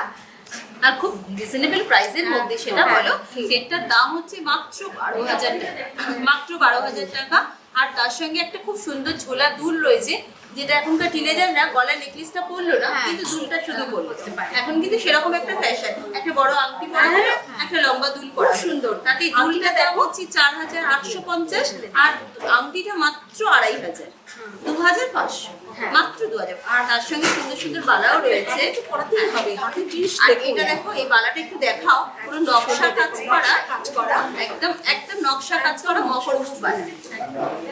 আর খুব রিজনেবল প্রাইসের মধ্যে সেটা হলো। সেটটার দাম হচ্ছে মাত্র 12,000 টাকা, মাত্র 12,000 টাকা। আর তার সঙ্গে একটা খুব সুন্দর ঝোলা দুল রয়েছে, যেটা এখনকার টিনেজাররা গলার নেকলেসটা পরলো না, কিন্তু দুলটা শুধু পরলো। এখন কিন্তু সেরকম একটা ফ্যাশন, একটা বড় আংটি পরা হলো, একটা লম্বা দুল পরা, সুন্দর। তাতে দুলটা দাম হচ্ছে 4,850 আর আংটিটা মাত্র 2,500, 2,500, মাত্র 2,000। আর তার সঙ্গে সুন্দর সুন্দর বালাও রয়েছে, পরাতেই হবে। আর এটা দেখো, এই বালাটা একটু দেখাও, পুরো নকশা কাজ করা, একদম নকশা কাজ করা মকরমুখ বালা।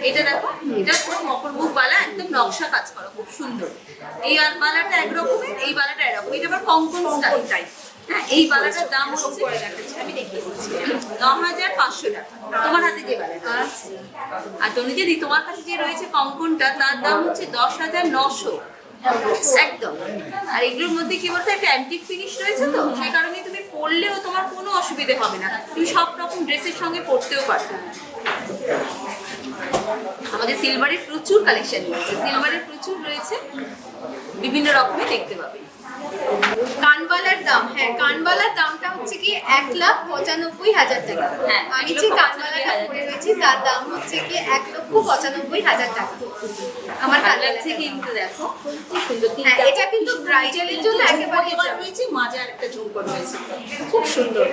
এটা দেখো, এটা পুরো মকরমুখ বালা, একদম নকশা কাজ করা, খুব সুন্দর। এই বালাটা একরকমের, এই বালাটা এরকম, এটা আবার কঙ্কন স্টাইল টাইপ। হ্যাঁ, এই বালাটার দাম হচ্ছে, আমি দেখিয়ে দিচ্ছি, 9,500 টাকা। তোমার হাতে যে বালাটা আছে, আর তনুজাদি তোমার কাছে যে রয়েছে কঙ্কনটা, তার দাম হচ্ছে 10,900 একদম। আর এগুলোর মধ্যে কি বলতো, একটা অ্যান্টিক ফিনিশ রয়েছে, তো সেই কারণে তুমি পরলেও তোমার কোনো অসুবিধা হবে না, তুমি সব রকম ড্রেসের সঙ্গে পরতেও পারবে। আমাদের সিলভারের প্রচুর কালেকশন রয়েছে, বিভিন্ন রকমের দেখতে পাবে। কানবালার দাম, হ্যাঁ কানবালার দামটা হচ্ছে কি 1,95,000 টাকা। হ্যাঁ, আমি যে কানবালাটা পরে রয়েছি তার দাম হচ্ছে কি 1,95,000 টাকা। আমার ভালো কানবালা লাগছে কিন্তু দেখো কি সুন্দর হ্যাঁ, এটা কিন্তু ব্রাইডালের জন্য একেবারে এবার রয়েছে, মাঝে আরেকটা ঝুমকো রয়েছে, খুব সুন্দর।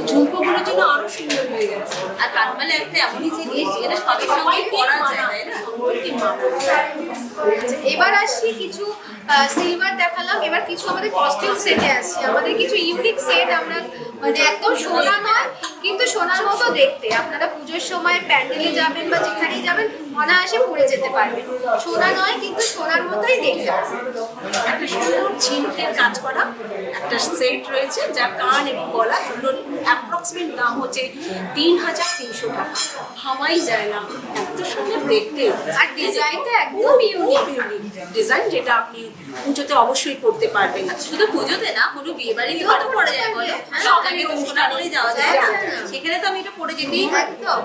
ঝুমকোগুলোর জন্য আরো সুন্দর হয়ে গেছে। আর কানবালা একটা এমনই জিনিস যেটা সবের সঙ্গেই পরা যায়, তাই না? এবার আসছি কিছু সিলভার দেখালাম, এবার কিছু আমাদের কস্টিউম সেটে আসছে। আমাদের কিছু ইউনিক সেট আমরা মানে একদম সোনা নয় কিন্তু সোনার মতো দেখতে, আপনারা পুজোর সময় প্যান্ডেলে যাবেন বা যেখানেই যাবেন অনায়াসে পরে যেতে পারবেন। সোনা নয় কিন্তু সোনার মতোই দেখতে পাবেন। একটা সুন্দর ঝিনুকের কাজ করা একটা সেট রয়েছে, যার কান এবং গলা দুটোর অ্যাপ্রক্সিমেট দাম হচ্ছে 3,300 টাকা। ভাবাই যায় না এত সুন্দর দেখতে। আর ডিজাইনটা একদম ইউনিক ডিজাইন, যেটা আপনি পুজোতে অবশ্যই করতে পারবেন। শুধু পুজোতে না, কোনো বিয়ে বাড়িতেও তো পরে যায় বলো। হ্যাঁ, সব জায়গায় তো সোনা পরেই যাওয়া যায় না, হ্যাঁ। সেখানে তো আমি এটা পরে যেতেই পারি। একদম।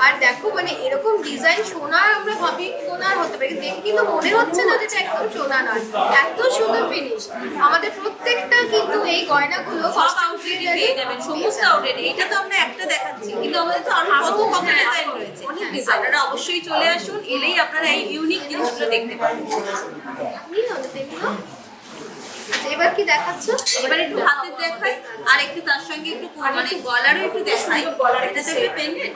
আর দেখো মানে এরকম ডিজাইন সোনার আমরা ভাবি সোনার হতে পারে, দেখে কিন্তু মনে হচ্ছে না যে এটা একদম সোনা নয়, এত সুন্দর ফিনিশ। আমাদের প্রত্যেকটা কিন্তু এই গয়নাগুলো সব আউটলেটে পেয়ে যাবেন, সমস্ত আউটলেটে। এটা তো আমরা একটা দেখাচ্ছি, কিন্তু আমাদের তো আরো কত কত ডিজাইন রয়েছে। অনেক design। আপনারা অবশ্যই চলে আসুন, এলেই আপনারা এই ইউনিক জিনিসগুলো দেখতে পাবেন। আচ্ছা, এবার কি দেখাচ্ছ? এবার একটু হাতের দেখাই, আর একটু তার সঙ্গে একটু মানে গলারও একটু দেখাই। গলার এটা তো একটা একটা পেন্ডেন্ট,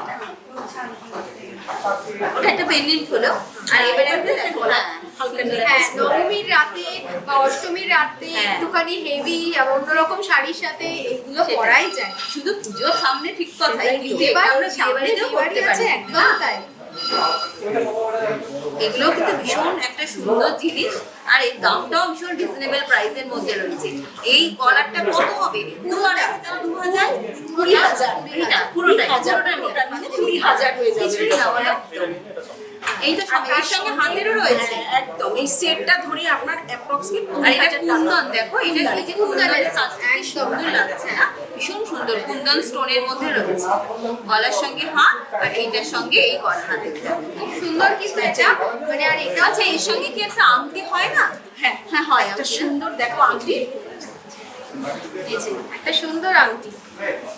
ওটা একটা পেন্ডেন্ট হলো। আর এবারে একটা দেখো, হ্যাঁ হালকা হ্যাঁ, নবমীর রাতে বা অষ্টমীর রাতে হ্যাঁ। একটুখানি হেভি অন্যরকম শাড়ির সাথে এগুলো সেটাই। পরাই যায়। শুধু পুজোর সামনে ঠিক কথাই, কিন্তু এবার এটা আমরা বিয়ে বাড়িতেও করতে পারি। একদম তাই। এগুলো কিন্তু ভীষণ একটা সুন্দর জিনিস, আর এর দামটাও ভীষণ রিজনেবল প্রাইসের মধ্যে রয়েছে। এই কলারটা কত হবে? 2,000 20,000 এটা পুরোটাই পুরোটা মানে 20,000 হয়ে যাবে। কিছুই না বলো। এই তো সঙ্গে এর সঙ্গে হাতেরও রয়েছে। হ্যাঁ, একদম এই সেটটা ধরে আপনার অ্যাপ্রক্সিমেট আর এটা 20,000 কুন্দন, দেখো এটা এই যে কুন্দনের কাজ কি একদম। সুন্দর লাগছে না? ভীষণ সুন্দর কুন্দন স্টোনের মধ্যে রয়েছে। গলার সঙ্গে হাত, আর এইটার সঙ্গে এই গয়না দেখতে খুব সুন্দর কিন্তু এটা মানে, আর এটা আচ্ছা, এর সঙ্গে কি একটা আংটি হয় না? হ্যাঁ হ্যাঁ হয়। একটা আংটি। সুন্দর দেখো আংটি, এই যে একটা সুন্দর আংটি।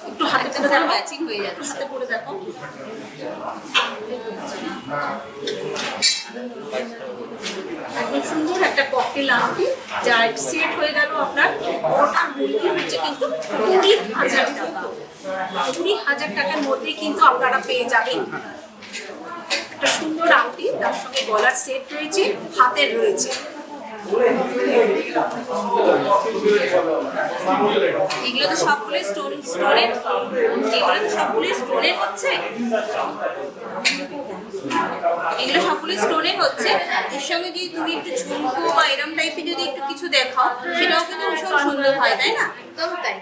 একটু হাতে একদম পরে দেখো, ম্যাচিং হয়ে যাচ্ছে। হাতে পরে দেখো। একদম সুন্দর একটা ককটেল আংটি, যা সেট হয়ে গেল আপনার। ওটা মূল্য হচ্ছে কিন্তু 20,000 টাকা। 20,000 টাকার মধ্যে কিন্তু আপনারা পেয়ে যাবেন একটা সুন্দর আংটি, তার সঙ্গে গলার সেট রয়েছে, হাতের রয়েছে। এগুলো তো সবগুলো স্টোনের, এগুলো তো সবগুলো স্টোনের হচ্ছে, এগুলো সবগুলো স্টোনের হচ্ছে। এর সঙ্গে যদি তুমি একটু ঝুমকো বা এরম টাইপের যদি একটু কিছু দেখাও, সেটাও কিন্তু ভীষণ সুন্দর হয়, তাই না? একদম তাই।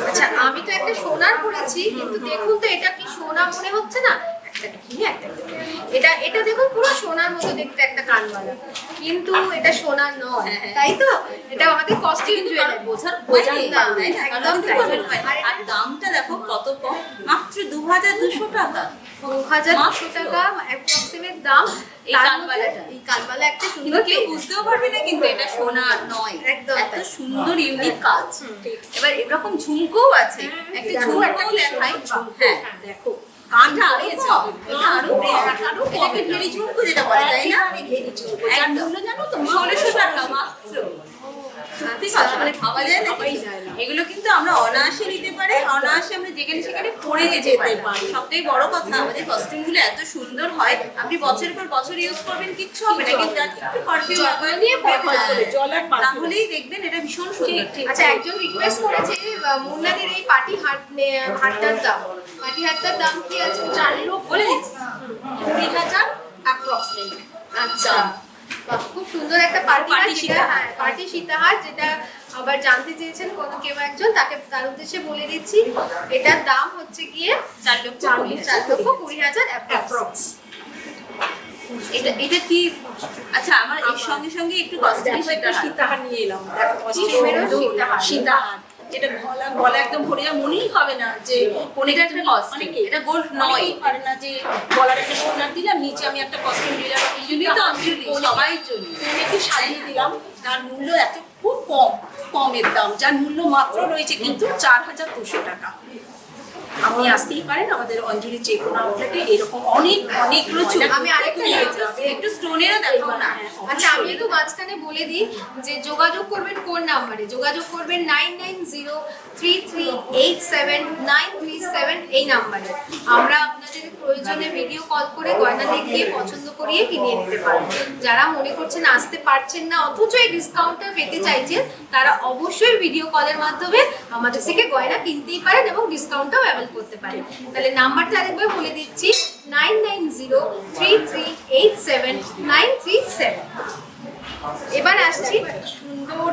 আচ্ছা, আমি তো একটা সোনার পরেছি কিন্তু দেখুন তো এটা কি সোনা মনে হচ্ছে না? একটা কিনে একটা কিনে। এটা দেখুন পুরো সোনার মতো দেখতে একটা কানবালা, কিন্তু এটা সোনার নয়, তাই তো? এটা আমাদের কস্টিউম জুয়েলারি। বোঝার উপায় নেই, না, তাই না? একদম কারণ তাই। বোঝার উপায় নেই। আর দামটা দেখো কত কম, মাত্র 2,200 টাকা। 2,200 টাকা অ্যাপ্রক্সিমেট দাম। এই তার কানবালাটা। মধ্যে এই কানবালা একটা কিন্তু সুন্দর কেউ বুঝতেও পারবে না কিন্তু এটা সোনা নয়, একদম এত তাই। সুন্দর ইউনিক কাজ। এবার এরকম ঝুমকোও আছে, একটা ঝুমকো দেখাই। হ্যাঁ দেখো কানটা আরো কম, এটা আরো আরো এটাকে ঘেরি ঝুমকো যেটা বলে, তাই না? ঘেরি ঝুমকো, যার একদম। মূল্য জানো তো 1,600 টাকা মাত্র। সত্যি কথা, মানে ভাবা যায় না ভাবাই কিন্তু। যায় না। এগুলো কিন্তু আমরা অনায়াসে নিতে পারি, অনায়াসে আমরা যেখানে সেখানে পরে যেতে পারি। সবথেকে বড় কথা, আমাদের কস্টিউমগুলো এত সুন্দর হয়, আপনি বছরের পর বছর ইউজ করবেন, কিচ্ছু হবে না, কিন্তু আর একটু পারফিউম নিয়ে ব্যবহার করে, জল আর perfume। তাহলেই দেখবেন এটা ভীষণ সুন্দর। আচ্ছা, একজন রিকোয়েস্ট করেছে মুন্নাদের এই পার্টি হারটার দাম, পার্টি হারটার দাম কি আছে? 4 লোক বলে দিচ্ছি। 20,000 অ্যাপ্রক্সিমেট। আচ্ছা, বাহ, খুব সুন্দর একটা পার্টি হার, পার্টি যেটা সীতাহার। হ্যাঁ পার্টি সীতাহার, যেটা আবার জানতে চেয়েছেন কোনো কেউ একজন, তাকে তার উদ্দেশ্যে বলে দিচ্ছি এটার দাম হচ্ছে গিয়ে 4,20,000 4,20,000 অ্যাপ্রক্স। এটা এটা কি? আচ্ছা, আমার এর সঙ্গে সঙ্গে একটু কস্টিউম একটা সীতাহার নিয়ে এলাম, দেখো কি সুন্দর সীতাহার। সীতাহার, যেটা গলা একদম ভরে যায়, মনেই হবে না যে এটা একটা costume, এটা gold নয়। অনেকেই পারে না যে গলার একটা সোনার দিলাম, নিচে আমি একটা কস্টিউম দিলাম, জন্যই তো অঞ্জলি, সবাই জন্য। একটু সাজিয়ে দিলাম। দিলাম, যার মূল্য এত খুব কমের দাম, যার মূল্য মাত্র রয়েছে কিন্তু 4,200 টাকা। আপনি আসতেই পারেন আমাদের অঞ্জলি যে কোনো আউটলেটে, এরকম অনেক অনেক প্রচুর। আমি আরেকটা একটু স্টোনেরও দেখাও না। আচ্ছা, আমি একটু মাঝখানে বলে দিই যে যোগাযোগ করবেন কোন নাম্বারে। যোগাযোগ করবেন 9903387937 এই নাম্বারে। আমরা আপনাদের প্রয়োজনে ভিডিও কল করে গয়না দেখিয়ে পছন্দ করিয়ে কিনে নিতে পারবো। যারা মনে করছেন আসতে পারছেন না অথচ এই ডিসকাউন্টটা পেতে চাইছেন, তারা অবশ্যই ভিডিও কলের মাধ্যমে আমাদের থেকে গয়না কিনতেই পারেন এবং ডিসকাউন্টটাও অ্যাভেল করতে পারেন। তাহলে নাম্বারটা আরেকবার বলে দিচ্ছি 9903387937। এবার আসছি সুন্দর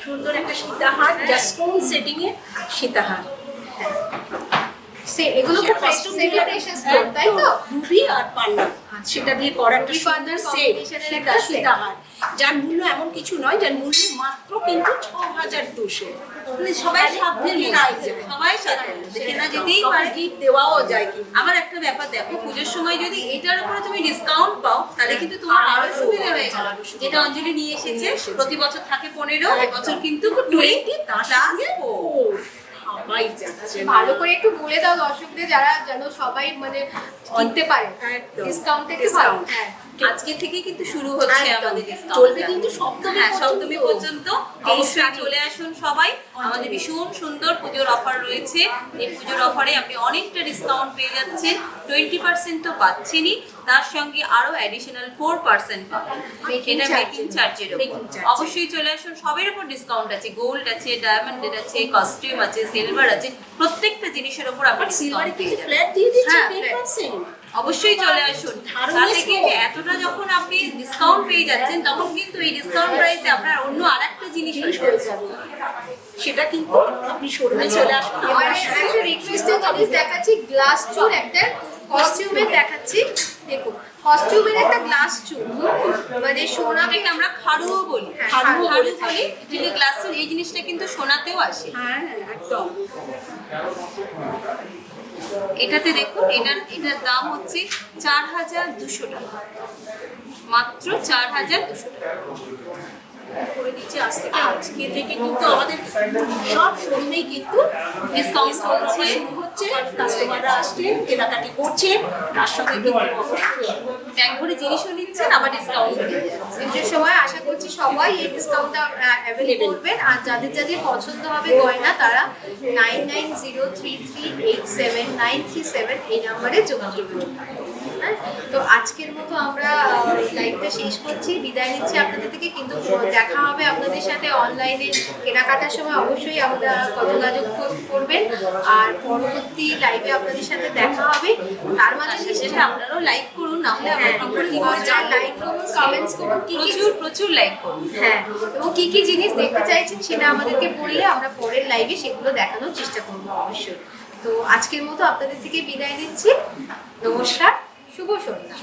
সুন্দর একটা সীতাহার, যা স্টোন সেটিং এর সীতাহার। এগুলো খুব প্রেস্টিজিয়াস স্টোন, তাই তো? রুবি আর পান্না, সেটা দিয়ে করা একটা রুবি পান্নার সুন্দর combination-এর একটা set। সীতাহার, যার মূল্য এমন কিছু নয়, যার মূল্য মাত্র কিন্তু 6,200। মানে সবাই সাধ্যের মধ্যে, সবাই সাধ্যের মধ্যে কেনা যেতেই পারে, গিফট দেওয়াও যায় কিন্তু। আবার একটা ব্যাপার দেখো, পুজোর সময় যদি এটার উপরে তুমি ডিসকাউন্ট পাও তাহলে কিন্তু তোমার আরো সুবিধা হয়ে গেল। যেটা অঞ্জলি নিয়ে এসেছে, প্রতি বছর থাকে 15, এবছর কিন্তু 20 তার প্লাস সঙ্গে 4। সবাই যাচ্ছে। ভালো করে একটু বলে দাও দর্শকদের, যারা যেন সবাই মানে কিনতে পারে একদম। ডিসকাউন্টে একটু ভালো। Discount। হ্যাঁ, আজকে থেকে কিন্তু শুরু হচ্ছে একদম। আমাদের ডিসকাউন্ট, চলবে কিন্তু সপ্তমী হ্যাঁ, পর্যন্ত। সপ্তমী পর্যন্ত। অবশ্যই চলে আসুন সবাই, আমাদের ভীষণ সুন্দর পুজোর অফার রয়েছে। এই পুজোর অফারে আপনি অনেকটা ডিসকাউন্ট পেয়ে যাচ্ছেন। 20% তো পাচ্ছেনই, তার সঙ্গে আরো অ্যাডিশনাল 4% পাবেন। Making এটা charge মেকিং চার্জের উপর। Making charge। অবশ্যই চলে আসুন, সবের উপর ডিসকাউন্ট আছে, গোল্ড আছে, ডায়মন্ডের আছে, কস্টিউম আছে, সিলভার আছে, প্রত্যেকটা জিনিসের উপর আপনি সিলভারে ডিসকাউন্ট কিন্তু পেয়ে যাবেন। ফ্ল্যাট দিয়ে দিচ্ছে হ্যাঁ, 10%। অবশ্যই চলে আসুন। তাতে কি যে এতটা যখন আপনি ডিসকাউন্ট পেয়ে যাচ্ছেন, তখন কিন্তু এই ডিসকাউন্ট প্রাইসে আপনার অন্য আরেকটা জিনিস জিনিস হয়ে যাবে, সেটা কিন্তু আপনি শোরুমে চলে আসুন। এবারে একটা রিকোয়েস্টের জিনিস দেখাচ্ছি, গ্লাস চুল একটা কস্টিউমের দেখাচ্ছি। দেখুন, কস্টিউমের একটা গ্লাস চুল, মানে সোনা এটাকে আমরা খাড়ুও বলি। হ্যাঁ, খাড়ু খাড়ু বলি। এটাকে গ্লাস, এই জিনিসটা কিন্তু সোনাতেও আসে। হ্যাঁ, একদম। এটাতে দেখুন, এটার দাম হচ্ছে 4,200 টাকা, মাত্র 4,200 টাকা করে দিচ্ছে আজকে থেকে কিন্তু আমাদের সব শোরুমেই কিন্তু ডিসকাউন্ট চলছে। শুরু হচ্ছে, কাস্টমাররা আসছেন, কেনাকাটি করছেন, তার সঙ্গে কিন্তু ব্যাগ ভরে জিনিসও নিচ্ছেন, আবার ডিসকাউন্ট দিয়ে যাচ্ছে। পুজোর সময় আশা করছি সবাই এই ডিসকাউন্টটা অ্যাভেল করবেন। আর যাদের যাদের পছন্দ হবে গয়না, তারা 9903387937 এই নাম্বারে যোগাযোগ করুন। হ্যাঁ, তো আজকের মতো আমরা লাইভটা শেষ করছি, বিদায় নিচ্ছি আপনাদের থেকে। কিন্তু দেখা হবে আপনাদের সাথে অনলাইনে কেনাকাটার সময়, অবশ্যই আমরা যোগাযোগ করবেন। আর পরবর্তী লাইভে আপনাদের সাথে দেখা হবে। তার মাঝে সেটা আপনারাও লাইক করুন, না হলে আমরা কি করে লাইক করুন, কমেন্টস করুন, কি কি প্রচুর লাইক করুন। হ্যাঁ, এবং কি কি জিনিস দেখতে চাইছেন সেটা আমাদেরকে বললে আমরা পরের লাইভে সেগুলো দেখানোর চেষ্টা করবো অবশ্যই। তো আজকের মতো আপনাদের থেকে বিদায় নিচ্ছি। নমস্কার, শুভ সন্ধ্যা।